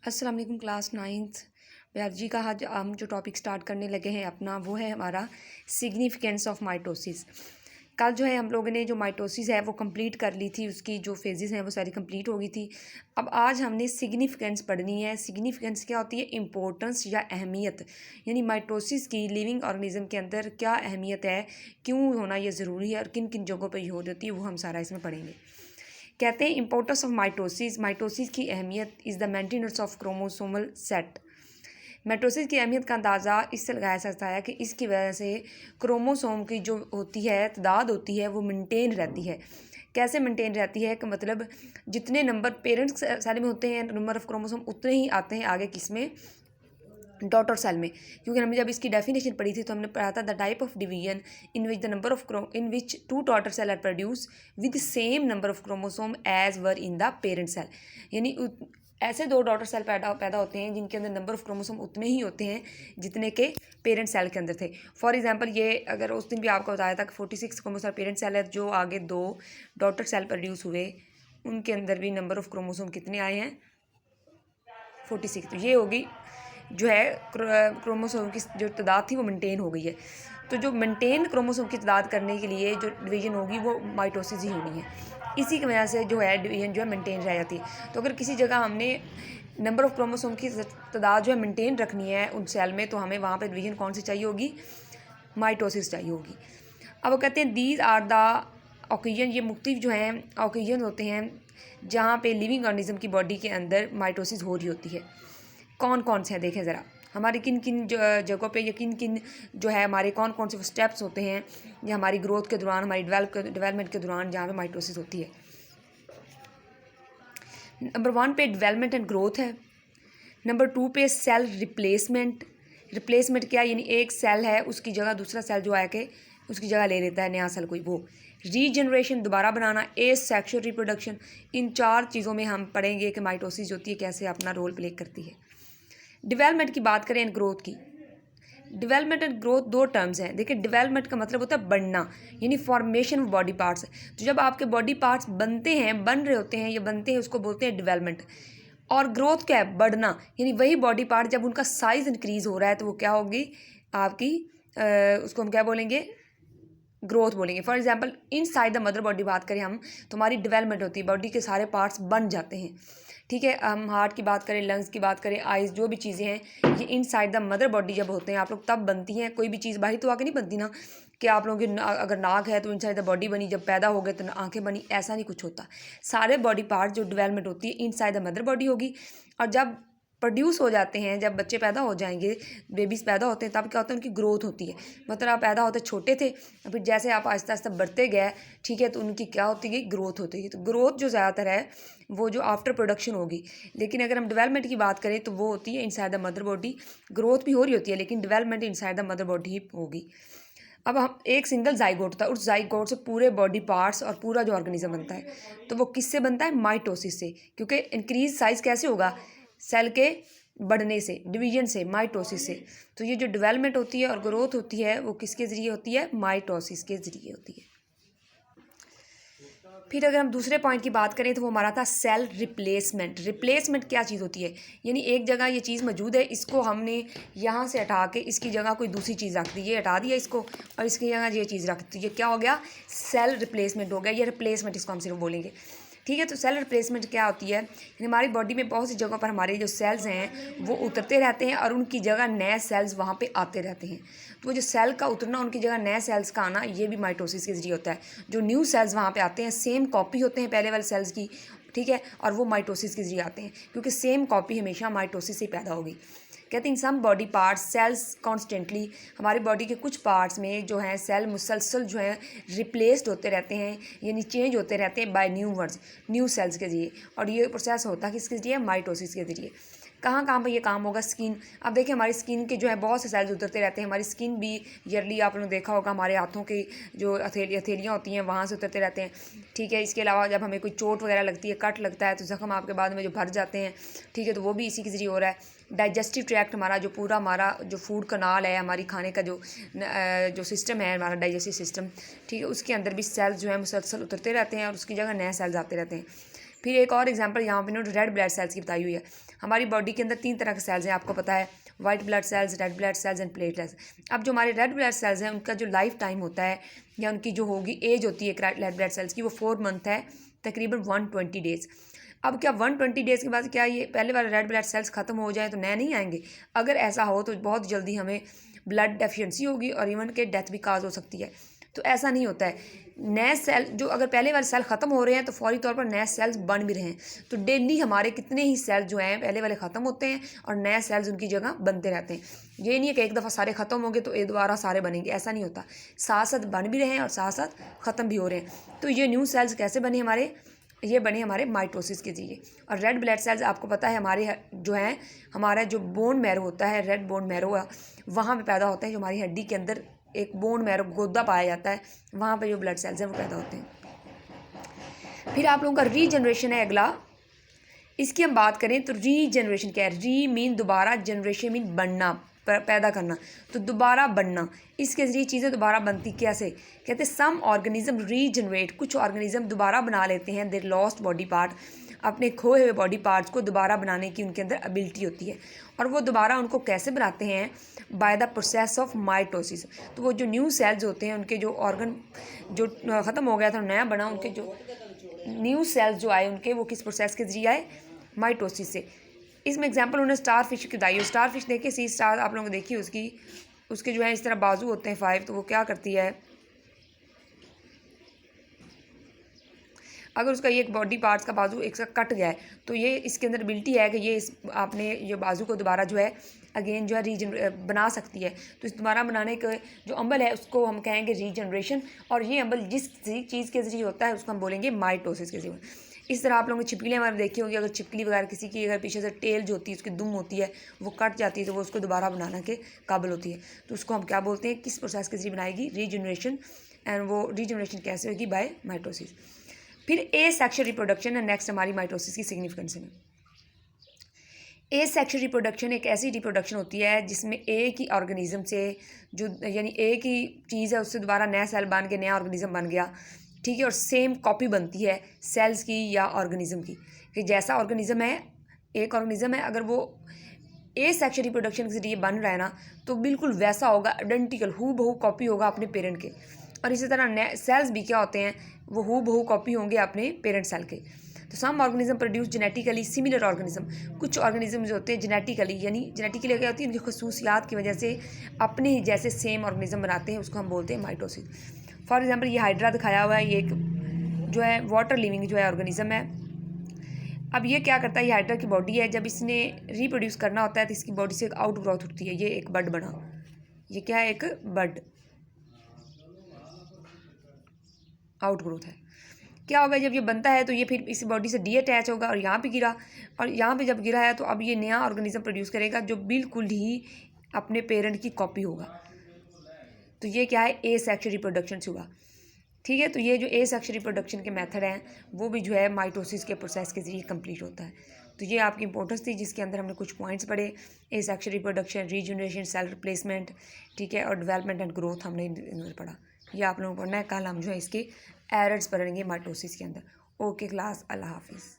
अस्सलाम वालेकुम class 9th biology का आज हम जो टॉपिक स्टार्ट करने लगे हैं अपना वो है हमारा सिग्निफिकेंस ऑफ माइटोसिस। कल जो है हम लोगों ने जो माइटोसिस है वो कंप्लीट कर ली थी, उसकी जो फेजेस हैं वो सारी कंप्लीट हो गई थी। अब आज हमने सिग्निफिकेंस पढ़नी है। सिग्निफिकेंस क्या होती है? इम्पोर्टेंस या अहमियत, यानी माइटोसिस की लिविंग ऑर्गेनिज्म के अंदर क्या अहमियत है, क्यों होना ये ज़रूरी है और किन किन जगहों पर ये हो जाती है, वो हम सारा इसमें पढ़ेंगे। कहते हैं इंपॉर्टेंस ऑफ माइटोसिस, माइटोसिस की अहमियत is the maintenance of chromosomal set. Mitosis की अहमियत का अंदाज़ा इससे लगाया सकता है कि इसकी वजह से क्रोमोसोम की जो होती है तादाद होती है वो मेंटेन रहती है। कैसे मेंटेन रहती है कि मतलब जितने नंबर पेरेंट्स सेल में होते हैं नंबर ऑफ क्रोमोसोम उतने ही आते हैं आगे किसमें, डॉटर सेल में। क्योंकि हमने जब इसकी डेफिनेशन पढ़ी थी तो हमने पढ़ा था the type of division in which the number of in which two daughter cell are produce with same number of chromosome as were in the parent cell. यानी ऐसे दो डॉटर सेल पैदा होते हैं जिनके अंदर नंबर ऑफ क्रोमोसोम उतने ही होते हैं जितने के पेरेंट सेल के अंदर थे। फॉर एग्जांपल ये अगर उस दिन भी आपको बताया था कि 46 क्रोमोसोम पेरेंट सेल है, जो आगे दो डॉटर सेल प्रोड्यूस हुए उनके अंदर भी नंबर ऑफ क्रोमोसोम कितने आए हैं, 46। तो ये होगी जो है क्रोमोसोम की जो तादाद थी वो मेंटेन हो गई है। तो जो मेंटेन क्रोमोसोम की तादाद करने के लिए जो डिवीजन होगी वो माइटोसिस ही होनी है। इसी की वजह से जो है डिवीजन जो है मेंटेन रह जाती है। तो अगर किसी जगह हमने नंबर ऑफ क्रोमोसोम की तादाद जो है मेंटेन रखनी है उन सेल में, तो हमें वहाँ पर डिवीजन कौन सी चाहिए होगी, माइटोसिस चाहिए होगी। अब वो कहते हैं दीज आर द ऑक्सीजन, ये मुख्तलिफ जो हैं ऑक्सीजन होते हैं जहाँ पे लिविंग ऑर्गेनिज्म की बॉडी के अंदर माइटोसिस हो रही होती है। कौन कौन से हैं देखें ज़रा, हमारी किन किन जगहों पे या किन किन जो है हमारे कौन कौन से स्टेप्स होते हैं या हमारी ग्रोथ के दौरान, हमारी डेवलपमेंट के दौरान जहाँ पे माइटोसिस होती है। नंबर 1 पे डेवलपमेंट एंड ग्रोथ है। नंबर 2 पे सेल रिप्लेसमेंट। रिप्लेसमेंट क्या, यानी एक सेल है उसकी जगह दूसरा सेल जो आके उसकी जगह ले लेता है नया सेल कोई, वो। रीजनरेशन, दोबारा बनाना। Sexual reproduction. इन चार चीज़ों में हम पढ़ेंगे कि माइटोसिस होती है कैसे अपना रोल प्ले करती है। डेवलपमेंट की बात करें एंड ग्रोथ की, डेवलपमेंट एंड ग्रोथ दो टर्म्स हैं। देखिए डेवलपमेंट का मतलब होता है बढ़ना, यानी फॉर्मेशन ऑफ बॉडी पार्ट्स। तो जब आपके बॉडी पार्ट्स बनते हैं, बन रहे होते हैं या बनते हैं, उसको बोलते हैं डेवलपमेंट। और ग्रोथ क्या है, बढ़ना, यानी वही बॉडी पार्ट जब उनका साइज इंक्रीज हो रहा है तो वो क्या होगी आपकी, उसको हम क्या बोलेंगे, ग्रोथ बोलेंगे। For example inside the mother body बात करें हम, तो हमारी डेवलपमेंट होती है, बॉडी के सारे पार्ट्स बन जाते हैं। ठीक है, हम हार्ट की बात करें, लंग्स की बात करें, आइज़, जो भी चीज़ें हैं ये इनसाइड द मदर बॉडी जब होते हैं आप लोग तब बनती हैं। कोई भी चीज़ बाहर तो आके नहीं बनती ना, कि आप लोगों की अगर नाक है तो इनसाइड द बॉडी बनी, जब पैदा हो गए तो आंखें बनी, ऐसा नहीं कुछ होता। सारे बॉडी पार्ट जो डेवलपमेंट होती है इनसाइड द मदर बॉडी होगी। और जब प्रोड्यूस हो जाते हैं, जब बच्चे पैदा हो जाएंगे, बेबीज़ पैदा होते हैं, तब क्या होता है, उनकी ग्रोथ होती है। मतलब आप पैदा होते छोटे थे, फिर जैसे आप आहिस्ता आहिस्ता बढ़ते गए, ठीक है, तो उनकी क्या होती गई, ग्रोथ होती गई। तो ग्रोथ जो ज़्यादातर है वो जो आफ्टर प्रोडक्शन होगी। लेकिन अगर हम डेवलपमेंट की बात करें तो वो होती है inside the mother body. Growth भी हो रही होती है लेकिन development inside the mother body ही होगी। अब हम एक सिंगल जाइगोट होता है, उस जाइगोट से पूरे बॉडी पार्ट्स और पूरा जो ऑर्गेनिज्म बनता है, तो वो किससे बनता है, माइटोसिस से। क्योंकि इंक्रीज साइज कैसे होगा, सेल के बढ़ने से, डिवीजन से, माइटोसिस से। तो ये जो डेवलपमेंट होती है और ग्रोथ होती है वो किसके ज़रिए होती है, माइटोसिस के ज़रिए होती है। फिर अगर हम दूसरे पॉइंट की बात करें तो वो हमारा था सेल रिप्लेसमेंट। रिप्लेसमेंट क्या चीज़ होती है, यानी एक जगह ये चीज़ मौजूद है, इसको हमने यहाँ से हटा के इसकी जगह कोई दूसरी चीज़ रख दी, ये हटा दिया इसको और इसकी जगह ये चीज़ रख दी, ये क्या हो गया, सेल रिप्लेसमेंट हो गया। ये रिप्लेसमेंट इसको हम सिर्फ बोलेंगे। ठीक है, तो सेल रिप्लेसमेंट क्या होती है, हमारी बॉडी में बहुत सी जगहों पर हमारे जो सेल्स हैं वो उतरते रहते हैं और उनकी जगह नए सेल्स वहाँ पे आते रहते हैं। तो वो जो सेल का उतरना, उनकी जगह नए सेल्स का आना, ये भी माइटोसिस के जरिए होता है। जो न्यू सेल्स वहाँ पे आते हैं, सेम कॉपी होते हैं पहले वाले सेल्स की, ठीक है, और वो माइटोसिस के जरिए आते हैं क्योंकि सेम कॉपी हमेशा माइटोसिस से पैदा होगी। कहते हैं in some body parts cells constantly, हमारी बॉडी के कुछ पार्ट्स में जो है सेल मुसलसल जो है रिप्लेस्ड होते रहते हैं, यानी चेंज होते रहते हैं by new words, new cells के जरिए। और ये प्रोसेस होता है किसके जरिए, माइटोसिस के जरिए। कहाँ कहाँ पर ये काम होगा, स्किन। अब देखिए हमारी स्किन के जो है बहुत से सेल्स उतरते रहते हैं, हमारी स्किन भी ईयरली आप लोगों ने देखा होगा, हमारे हाथों की जो हथेलियाँ होती हैं वहाँ से उतरते रहते हैं। ठीक है, इसके अलावा जब हमें कोई चोट वगैरह लगती है, कट लगता है, तो जख्म आपके बाद में जो भर जाते हैं, ठीक है, तो वो भी इसी के जरिए हो रहा है। डाइजेस्टिव ट्रैक्ट, हमारा जो पूरा हमारा जो फूड कनाल है, हमारी खाने का जो सिस्टम है, हमारा डाइजेस्टिव सिस्टम, ठीक है, उसके अंदर भी सेल्स जो है मुसलसल उतरते रहते हैं और उसकी जगह नए सेल्स आते रहते हैं। फिर एक और एग्जांपल यहाँ पे इन्होंने रेड ब्लड सेल्स की बताई हुई है। हमारी बॉडी के अंदर 3 तरह के सेल्स हैं, आपको पता है, white blood cells, red blood cells and platelets. अब जो हमारे रेड ब्लड सेल्स हैं उनका जो लाइफ टाइम होता है या उनकी जो होगी एज होती है रेड ब्लड सेल्स की, वो 4 मंथ है, तकरीबन 120 डेज़। अब क्या 120 डेज़ के बाद क्या ये पहले वाले रेड ब्लड सेल्स ख़त्म हो जाए तो नए नहीं आएंगे? अगर ऐसा हो तो बहुत जल्दी हमें ब्लड डेफिशिएंसी होगी और इवन के डेथ भी काज हो सकती है। तो ऐसा नहीं होता है। नए सेल जो अगर पहले वाले सेल ख़त्म हो रहे हैं तो फौरी तौर पर नए सेल्स बन भी रहे हैं। तो डेली हमारे कितने ही सेल जो हैं पहले वाले ख़त्म होते हैं और नए सेल्स उनकी जगह बनते रहते हैं। ये नहीं है कि एक दफ़ा सारे ख़त्म होंगे तो एक दोबारा सारे बनेंगे, ऐसा नहीं होता। साथ साथ बन भी रहे हैं और साथ साथ ख़त्म भी हो रहे हैं। तो ये न्यू सेल्स कैसे बने हमारे? ये बने हमारे माइटोसिस के जरिए। और रेड ब्लड सेल्स आपको पता है हमारे जो हैं, हमारा जो बोन मैरो होता है, रेड बोन मैरो, वहाँ पे पैदा होता है, जो हमारी हड्डी के अंदर एक बोन मैरो गोदा पाया जाता है, वहाँ पे जो ब्लड सेल्स हैं वो पैदा होते हैं। फिर आप लोगों का रीजनरेशन है अगला। इसकी हम बात करें तो रीजनरेशन क्या है? री मीन दोबारा, जनरेशन मीन बनना, पैदा करना। तो दोबारा बनना, इसके ज़रिए चीज़ें दोबारा बनती कैसे? कहते हैं सम ऑर्गेनिज्म रीजनरेट, कुछ ऑर्गेनिज्म दोबारा बना लेते हैं देयर लॉस्ट बॉडी पार्ट, अपने खोए हुए बॉडी पार्ट्स को दोबारा बनाने की उनके अंदर एबिलिटी होती है। और वो दोबारा उनको कैसे बनाते हैं? By the process of mitosis. तो वो जो न्यू सेल्स होते हैं, उनके जो ऑर्गन जो ख़त्म हो गया था नया बना, उनके जो न्यू सेल्स जो आए उनके, वो किस प्रोसेस के जरिए आए? माइटोसिस से। इसमें एग्जांपल उन्होंने स्टार फिश की बताई है। स्टार फिश देखिए, सी स्टार आप लोगों ने देखी उसके जो है इस तरह बाजू होते हैं 5, तो वो क्या करती है, अगर उसका ये एक बॉडी पार्ट्स का बाजू एक सा कट गया है तो ये इसके अंदर एबिलिटी है कि ये आपने ये बाजू को दोबारा जो है अगेन जो है बना सकती है। तो इस दोबारा बनाने के जो अमल है उसको हम कहेंगे रीजनरेशन। और ये अमल जिस चीज़ के जरिए होता है उसको हम बोलेंगे माइटोसिस के जरिए। इस तरह आप लोगों ने छिपकलियाँ हमारे देखी होगी, अगर छिपकली वगैरह किसी की अगर पीछे से टेल जो होती है, उसकी दुम होती है, वो कट जाती है तो वो उसको दोबारा बनाने के काबिल होती है। तो उसको हम क्या बोलते हैं, किस प्रोसेस के जरिए बनाएगी? रीजनरेशन। एंड वो रीजनरेशन कैसे होगी? By mitosis. फिर ए सेक्शुअल रिप्रोडक्शन है नेक्स्ट हमारी माइटोसिस की सिग्निफिकेंस में। ए सेक्शुअल रिप्रोडक्शन एक ऐसी रिप्रोडक्शन होती है जिसमें एक ही ऑर्गेनिज्म से जो यानी एक ही चीज़ है उससे दोबारा नया सेल बन के नया ऑर्गेनिज्म बन गया, ठीक है, और सेम कॉपी बनती है सेल्स की या ऑर्गेनिज्म की, कि जैसा ऑर्गेनिज्म है, एक ऑर्गेनिज्म है, अगर वो ए सेक्शुअल रिप्रोडक्शन के जरिए बन रहा है ना तो बिल्कुल वैसा होगा, आइडेंटिकल हू बहू कॉपी होगा अपने पेरेंट के। और इसी तरह सेल्स भी क्या होते हैं, वो हू बहू कॉपी होंगे अपने पेरेंट सेल के। तो some organism produce genetically similar organism, कुछ ऑर्गेनिज्म जो होते हैं जेनेटिकली, यानी जेनेटिकली क्या होती है, उनकी खसूसियात की वजह से अपने ही जैसे सेम ऑर्गेनिज्म बनाते हैं, उसको हम बोलते हैं माइटोसिस। फॉर एग्जाम्पल ये हाइड्रा दिखाया हुआ है, ये एक जो है वाटर लिविंग जो है ऑर्गेनिज्म है। अब ये क्या करता है, ये हाइड्रा की बॉडी है, जब इसने रिप्रोड्यूस करना होता है तो इसकी बॉडी से एक आउट ग्रोथ उठती है, ये एक बड बना, ये क्या है, एक बड आउट ग्रोथ है। क्या होगा जब ये बनता है तो ये फिर इस बॉडी से डी अटैच होगा और यहाँ पे गिरा, और यहाँ पे जब गिरा है तो अब ये नया ऑर्गेनिज्म प्रोड्यूस करेगा जो बिल्कुल ही अपने पेरेंट की कॉपी होगा। तो ये क्या है, ए सेक्शुअल रिप्रोडक्शन से हुआ, ठीक है। तो ये जो ए सेक्शुअल रिप्रोडक्शन के मेथड हैं वो भी जो है माइटोसिस के प्रोसेस के जरिए कंप्लीट होता है। तो ये आपकी इंपॉर्टेंस थी जिसके अंदर हमने कुछ पॉइंट्स पढ़े, asexual reproduction, regeneration, cell replacement, ठीक है, और डेवलपमेंट एंड ग्रोथ हमने पढ़ा। ये आप लोगों को पढ़ना है। कल हम जो है इसके एरर्स पढ़ेंगे माइटोसिस के अंदर। ओके क्लास, अल्लाह हाफिज़।